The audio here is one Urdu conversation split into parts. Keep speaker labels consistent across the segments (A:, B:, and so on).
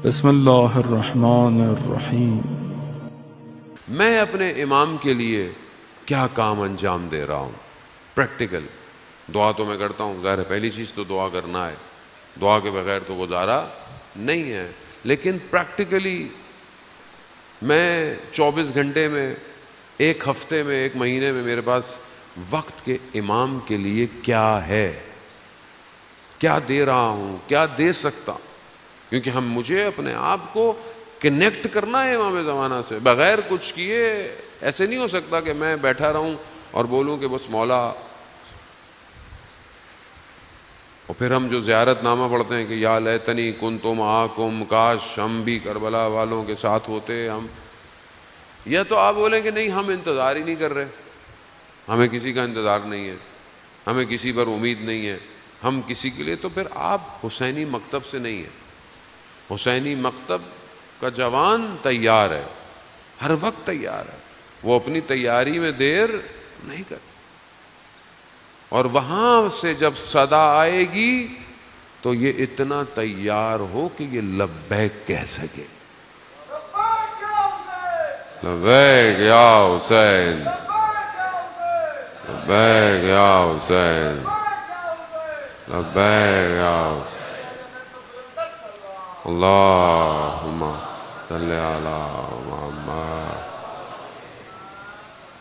A: بسم اللہ الرحمن الرحیم۔
B: میں اپنے امام کے لیے کیا کام انجام دے رہا ہوں؟ پریکٹیکل دعا تو میں کرتا ہوں، ظاہر ہے پہلی چیز تو دعا کرنا ہے، دعا کے بغیر تو گزارا نہیں ہے، لیکن پریکٹیکلی میں 24 گھنٹے میں، ایک ہفتے میں، ایک مہینے میں میرے پاس وقت کے امام کے لیے کیا ہے، کیا دے رہا ہوں، کیا دے سکتا ہوں؟ کیونکہ مجھے اپنے آپ کو کنیکٹ کرنا ہے امام زمانہ سے، بغیر کچھ کیے ایسے نہیں ہو سکتا کہ میں بیٹھا رہوں اور بولوں کہ بس مولا، اور پھر ہم جو زیارت نامہ پڑھتے ہیں کہ یا لیتنی کنت معاکم، کاش ہم بھی کربلا والوں کے ساتھ ہوتے ہم، یا تو آپ بولیں کہ نہیں ہم انتظار ہی نہیں کر رہے، ہمیں کسی کا انتظار نہیں ہے، ہمیں کسی پر امید نہیں ہے، ہم کسی کے لیے، تو پھر آپ حسینی مکتب سے نہیں ہیں۔ حسینی مکتب کا جوان تیار ہے، ہر وقت تیار ہے، وہ اپنی تیاری میں دیر نہیں کرتا، اور وہاں سے جب صدا آئے گی تو یہ اتنا تیار ہو کہ یہ لبیک کہہ سکے، لبیک یا حسین، لبیک یا حسین، لبیک یا حسین، اللہم صلی علی محمد۔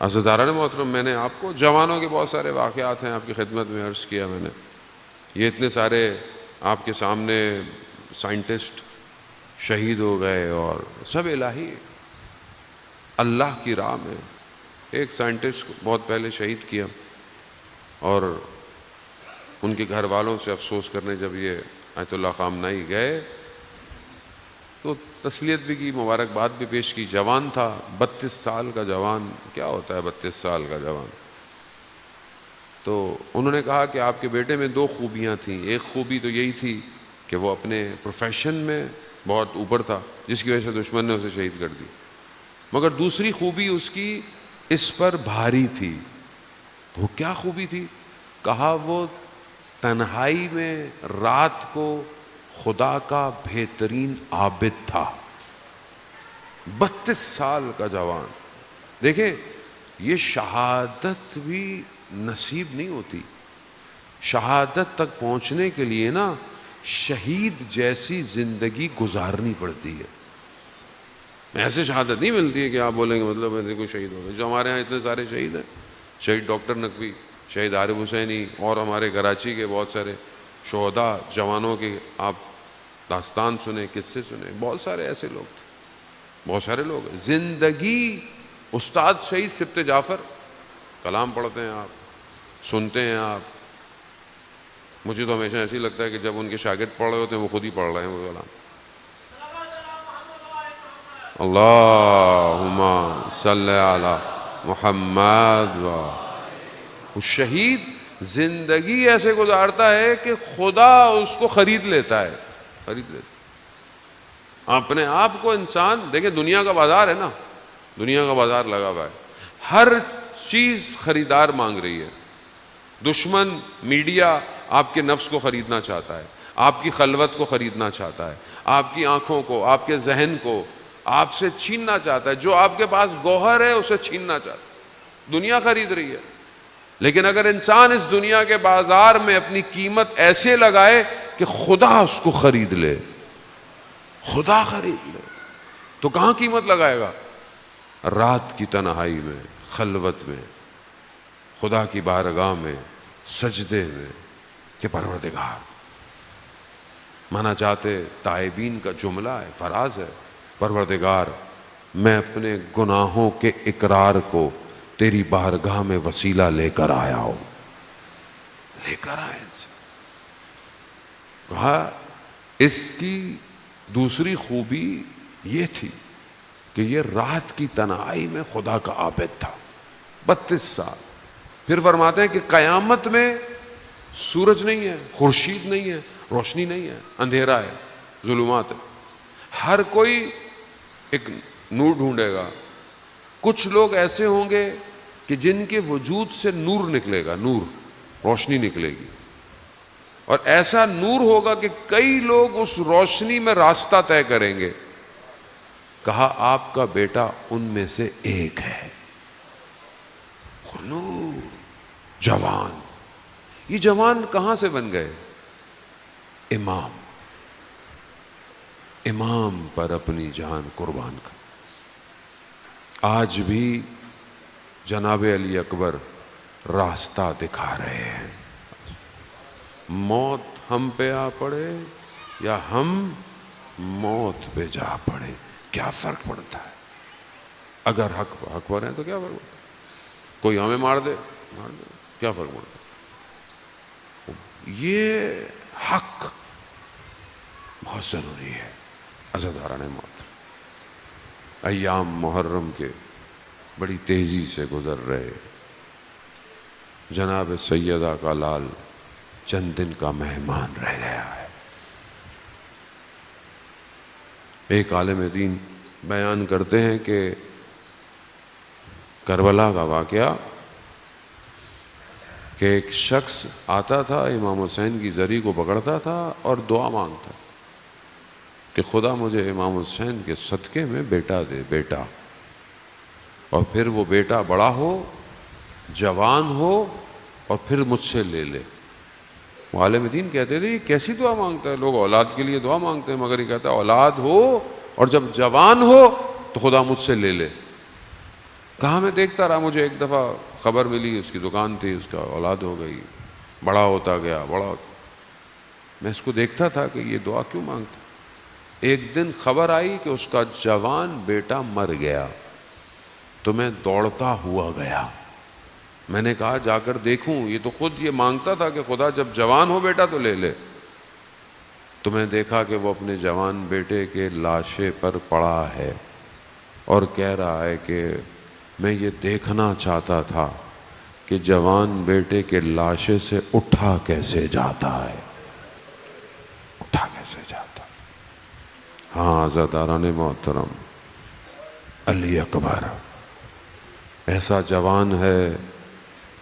B: عزیزداران محترم، میں نے آپ کو جوانوں کے بہت سارے واقعات ہیں آپ کی خدمت میں عرض کیا میں نے، یہ اتنے سارے آپ کے سامنے سائنٹسٹ شہید ہو گئے اور سب الہی اللہ کی راہ میں۔ ایک سائنٹسٹ کو بہت پہلے شہید کیا، اور ان کے گھر والوں سے افسوس کرنے جب یہ آیت اللہ خامنائی گئے تو تسلیت بھی کی، مبارکباد بھی پیش کی۔ جوان تھا، 32 سال کا جوان، کیا ہوتا ہے 32 سال کا جوان؟ تو انہوں نے کہا کہ آپ کے بیٹے میں 2 خوبیاں تھیں، ایک خوبی تو یہی تھی کہ وہ اپنے پروفیشن میں بہت اوپر تھا، جس کی وجہ سے دشمن نے اسے شہید کر دی، مگر دوسری خوبی اس کی اس پر بھاری تھی۔ تو وہ کیا خوبی تھی؟ کہا وہ تنہائی میں رات کو خدا کا بہترین عابد تھا۔ 32 سال کا جوان، دیکھیں یہ شہادت بھی نصیب نہیں ہوتی، شہادت تک پہنچنے کے لیے نا شہید جیسی زندگی گزارنی پڑتی ہے، ایسے شہادت نہیں ملتی ہے کہ آپ بولیں گے مطلب ایسے کوئی شہید ہو گئے۔ جو ہمارے ہاں اتنے سارے شہید ہیں، شہید ڈاکٹر نقوی، شہید عارف حسینی، اور ہمارے کراچی کے بہت سارے شہداء جوانوں کے آپ داستان سنیں، قصے سنیں، بہت سارے ایسے لوگ تھے، بہت سارے لوگ ہیں۔ زندگی استاد شہید سبط جعفر، کلام پڑھتے ہیں آپ، سنتے ہیں آپ، مجھے تو ہمیشہ ایسے ہی لگتا ہے کہ جب ان کے شاگرد پڑھ رہے ہوتے ہیں وہ خود ہی پڑھ رہے ہیں وہ کلام۔ اللہم صلی علی محمد۔ وہ شہید زندگی ایسے گزارتا ہے کہ خدا اس کو خرید لیتا ہے، خرید لیتا ہے اپنے آپ کو۔ انسان دیکھیں دنیا کا بازار ہے نا، دنیا کا بازار لگا ہوا ہے، ہر چیز خریدار مانگ رہی ہے۔ دشمن میڈیا آپ کے نفس کو خریدنا چاہتا ہے، آپ کی خلوت کو خریدنا چاہتا ہے، آپ کی آنکھوں کو، آپ کے ذہن کو آپ سے چھیننا چاہتا ہے، جو آپ کے پاس گوہر ہے اسے چھیننا چاہتا ہے، دنیا خرید رہی ہے۔ لیکن اگر انسان اس دنیا کے بازار میں اپنی قیمت ایسے لگائے کہ خدا اس کو خرید لے، خدا خرید لے، تو کہاں قیمت لگائے گا؟ رات کی تنہائی میں، خلوت میں، خدا کی بارگاہ میں، سجدے میں، کہ پروردگار، مانا چاہتے تائبین کا جملہ ہے، فراز ہے، پروردگار میں اپنے گناہوں کے اقرار کو تیری بارگاہ میں وسیلہ لے کر آیا ہوں، لے کر آئے انسان۔ کہا اس کی دوسری خوبی یہ تھی کہ یہ رات کی تنہائی میں خدا کا عابد تھا، 32 سال۔ پھر فرماتے ہیں کہ قیامت میں سورج نہیں ہے، خورشید نہیں ہے، روشنی نہیں ہے، اندھیرا ہے، ظلمات ہے، ہر کوئی ایک نور ڈھونڈے گا۔ کچھ لوگ ایسے ہوں گے کہ جن کے وجود سے نور نکلے گا، نور، روشنی نکلے گی، اور ایسا نور ہوگا کہ کئی لوگ اس روشنی میں راستہ طے کریں گے. کہا آپ کا بیٹا ان میں سے ایک ہے. نور جوان. یہ جوان کہاں سے بن گئے؟ امام پر اپنی جان قربان کر. آج بھی جناب علی اکبر راستہ دکھا رہے ہیں. موت ہم پہ آ پڑے یا ہم موت پہ جا پڑے، کیا فرق پڑتا ہے؟ اگر حق پر ہیں تو کیا فرق پڑتا ہے؟ کوئی ہمیں مار دے کیا فرق پڑتا ہے؟ یہ حق بہت ضروری ہے. عزیزان محترم، ایام محرم کے بڑی تیزی سے گزر رہے. جناب سیدہ کا لال چند دن کا مہمان رہ گیا ہے. ایک عالم دین بیان کرتے ہیں کہ کربلا کا واقعہ کہ ایک شخص آتا تھا، امام حسین کی زری کو پکڑتا تھا اور دعا مانگتا کہ خدا مجھے امام حسین کے صدقے میں بیٹا دے، بیٹا. اور پھر وہ بیٹا بڑا ہو، جوان ہو اور پھر مجھ سے لے لے. عالم دین کہتے تھے یہ کیسی دعا مانگتا ہے؟ لوگ اولاد کے لیے دعا مانگتے ہیں، مگر یہ کہتا ہے اولاد ہو اور جب جوان ہو تو خدا مجھ سے لے لے. کہاں میں دیکھتا رہا، مجھے ایک دفعہ خبر ملی اس کی دکان تھی، اس کا اولاد ہو گئی، بڑا ہوتا گیا، میں اس کو دیکھتا تھا کہ یہ دعا کیوں مانگتا. ایک دن خبر آئی کہ اس کا جوان بیٹا مر گیا تو میں دوڑتا ہوا گیا. میں نے کہا جا کر دیکھوں، یہ تو خود یہ مانگتا تھا کہ خدا جب جوان ہو بیٹا تو لے لے. تو میں دیکھا کہ وہ اپنے جوان بیٹے کے لاشے پر پڑا ہے اور کہہ رہا ہے کہ میں یہ دیکھنا چاہتا تھا کہ جوان بیٹے کے لاشے سے اٹھا کیسے جاتا ہے، اٹھا کیسے جاتا. ہاں عزیزان محترم، علی اکبر ایسا جوان ہے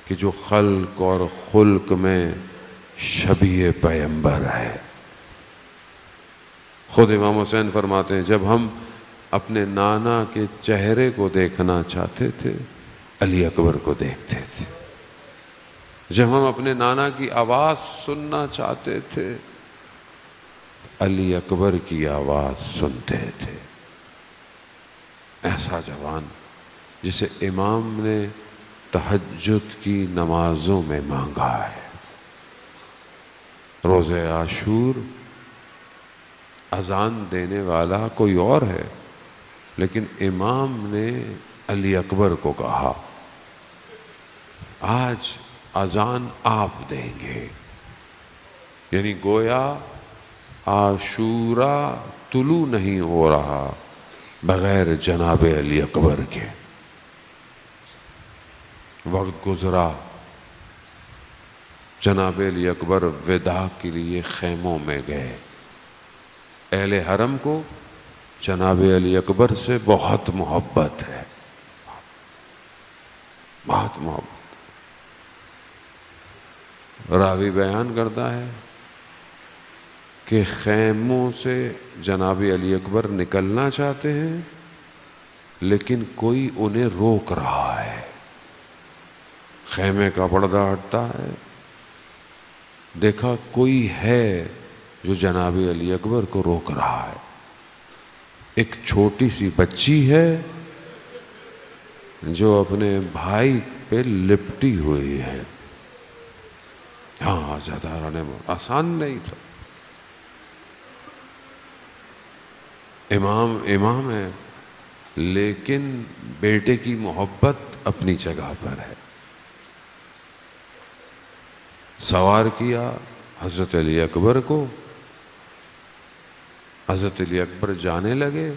B: کہ جو خلق اور خلق میں شبیہ پیغمبر ہے. خود امام حسین فرماتے ہیں جب ہم اپنے نانا کے چہرے کو دیکھنا چاہتے تھے علی اکبر کو دیکھتے تھے. جب ہم اپنے نانا کی آواز سننا چاہتے تھے علی اکبر کی آواز سنتے تھے. ایسا جوان جسے امام نے تہجد کی نمازوں میں مانگا ہے. روز عاشور اذان دینے والا کوئی اور ہے، لیکن امام نے علی اکبر کو کہا آج اذان آپ دیں گے. یعنی گویا عاشورہ طلوع نہیں ہو رہا بغیر جناب علی اکبر کے. وقت گزرا، جناب علی اکبر وداع کے لیے خیموں میں گئے. اہل حرم کو جناب علی اکبر سے بہت محبت ہے، بہت محبت. راوی بیان کرتا ہے کہ خیموں سے جناب علی اکبر نکلنا چاہتے ہیں لیکن کوئی انہیں روک رہا ہے. خیمے کا پردہ ہٹتا ہے، دیکھا کوئی ہے جو جناب علی اکبر کو روک رہا ہے. ایک چھوٹی سی بچی ہے جو اپنے بھائی پہ لپٹی ہوئی ہے. ہاں زیادہ آسان نہیں تھا. امام ہے لیکن بیٹے کی محبت اپنی جگہ پر ہے. سوار کیا حضرت علی اکبر کو، حضرت علی اکبر جانے لگے.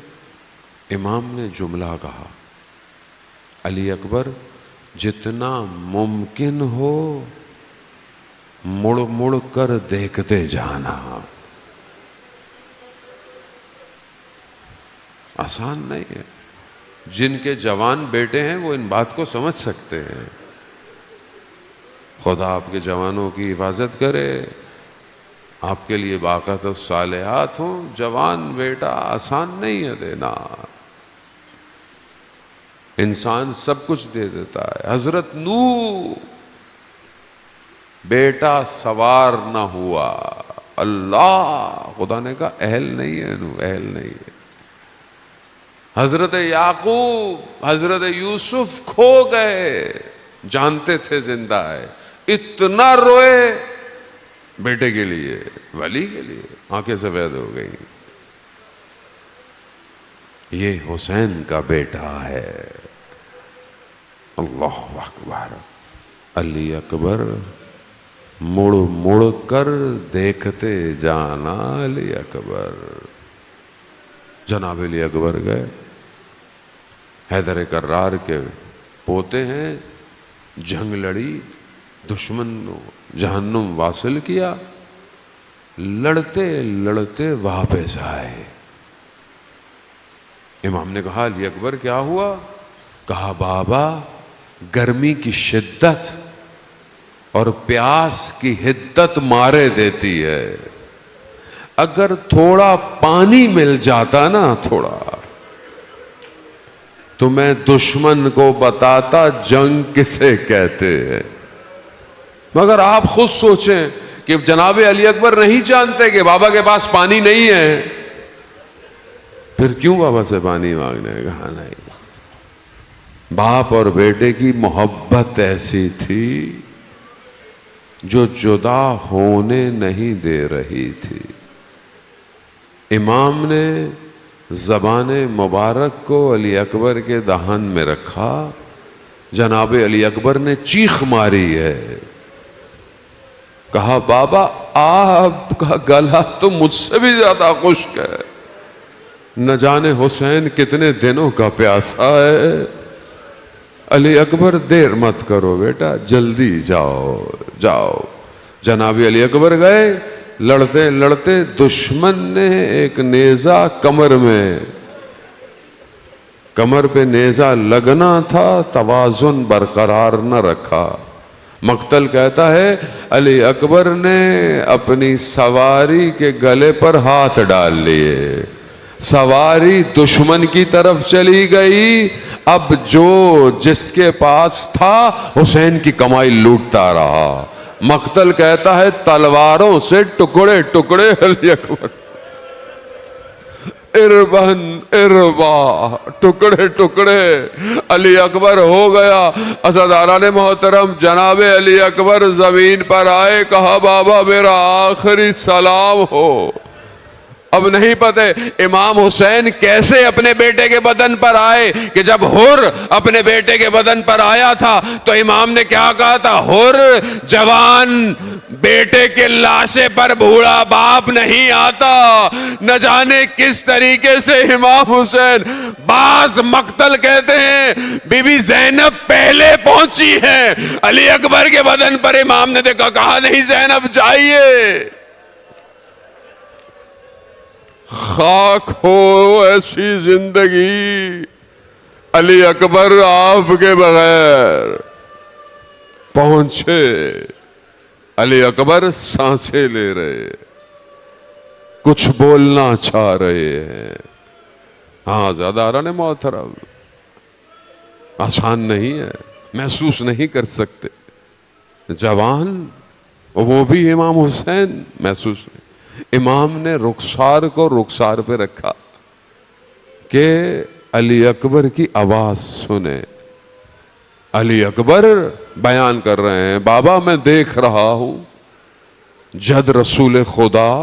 B: امام نے جملہ کہا علی اکبر جتنا ممکن ہو مڑ مڑ کر دیکھتے جانا. آسان نہیں ہے. جن کے جوان بیٹے ہیں وہ ان بات کو سمجھ سکتے ہیں. خدا آپ کے جوانوں کی حفاظت کرے. آپ کے لیے باقات الصالحات ہوں، جوان بیٹا آسان نہیں ہے دینا، انسان سب کچھ دے دیتا ہے۔ حضرت نوح بیٹا سوار نہ ہوا، اللہ خدا نے کہا اہل نہیں ہے نوح، اہل نہیں ہے۔ حضرت یعقوب حضرت یوسف کھو گئے، جانتے تھے زندہ ہے، اتنا روئے بیٹے کے لیے، ولی کے لیے، آنکھیں سفید ہو گئی۔ یہ حسین کا بیٹا ہے، اللہ اکبر۔ علی اکبر مڑ مڑ کر دیکھتے جانا، علی اکبر۔ جناب علی اکبر گئے، حیدر کرار کے پوتے ہیں، جنگ لڑی، دشمن جہنم واصل کیا، لڑتے لڑتے واپس آئے۔ امام نے کہا علی اکبر کیا ہوا؟ کہا بابا گرمی کی شدت اور پیاس کی حدت مارے دیتی ہے، اگر تھوڑا پانی مل جاتا نا تھوڑا، تو میں دشمن کو بتاتا جنگ کسے کہتے ہیں۔ مگر آپ خود سوچیں کہ جناب علی اکبر نہیں جانتے کہ بابا کے پاس پانی نہیں ہے، پھر کیوں بابا سے پانی مانگنے؟ کہا نہیں۔ باپ اور بیٹے کی محبت ایسی تھی جو جدا ہونے نہیں دے رہی تھی۔ امام نے زبان مبارک کو علی اکبر کے دہن میں رکھا، جناب علی اکبر نے چیخ ماری ہے، کہا بابا آپ کا گلا تو مجھ سے بھی زیادہ خشک ہے، نہ جانے حسین کتنے دنوں کا پیاسا ہے۔ علی اکبر دیر مت کرو بیٹا، جلدی جاؤ جاؤ۔ جناب علی اکبر گئے، لڑتے لڑتے دشمن نے ایک نیزہ کمر پہ نیزہ لگنا تھا، توازن برقرار نہ رکھا۔ مقتل کہتا ہے علی اکبر نے اپنی سواری کے گلے پر ہاتھ ڈال لیے، سواری دشمن کی طرف چلی گئی، اب جو جس کے پاس تھا حسین کی کمائی لوٹتا رہا۔ مقتل کہتا ہے تلواروں سے ٹکڑے ٹکڑے علی اکبر، اربن اربا، ٹکڑے ٹکڑے علی اکبر ہو گیا۔ عزاداران محترم، جناب علی اکبر زمین پر آئے، کہا بابا میرا آخری سلام ہو۔ اب نہیں پتہ امام حسین کیسے اپنے بیٹے کے بدن پر آئے کہ جب حر اپنے بیٹے کے بدن پر آیا تھا تو امام نے کیا کہا تھا؟ حر جوان بیٹے کے لاشے پر بوڑھا باپ نہیں آتا۔ نہ جانے کس طریقے سے امام حسین، بعض مقتل کہتے ہیں بی بی زینب پہلے پہنچی ہے علی اکبر کے بدن پر، امام نے دیکھا، کہا نہیں زینب جائیے، خاک ہو ایسی زندگی، علی اکبر آپ کے بغیر پہنچے۔ علی اکبر سانسیں لے رہے، کچھ بولنا چاہ رہے ہیں۔ ہاں زیادہ محترم، آسان نہیں ہے، محسوس نہیں کر سکتے۔ جوان، وہ بھی امام حسین محسوس نہیں۔ امام نے رخسار کو رخسار پہ رکھا کہ علی اکبر کی آواز سنے۔ علی اکبر بیان کر رہے ہیں، بابا میں دیکھ رہا ہوں جد رسول خدا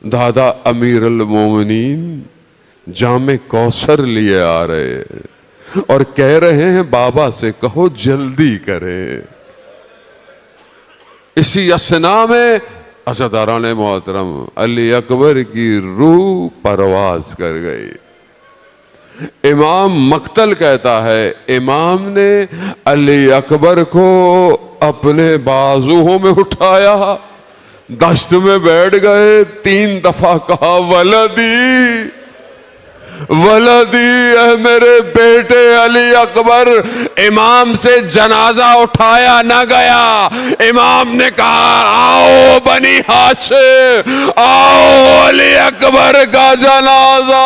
B: دادا امیر المومنین جام کوثر لیے آ رہے ہیں اور کہہ رہے ہیں بابا سے کہو جلدی کریں۔ اسی اسنا میں عزاداران محترم علی اکبر کی روح پرواز کر گئی۔ امام مقتل کہتا ہے امام نے علی اکبر کو اپنے بازوؤں میں اٹھایا، دشت میں بیٹھ گئے، 3 دفعہ کہا ولدی ولدی، اے میرے بیٹے علی اکبر. امام سے جنازہ اٹھایا نہ گیا. امام نے کہا آؤ بنی ہاشم، آؤ علی اکبر کا جنازہ.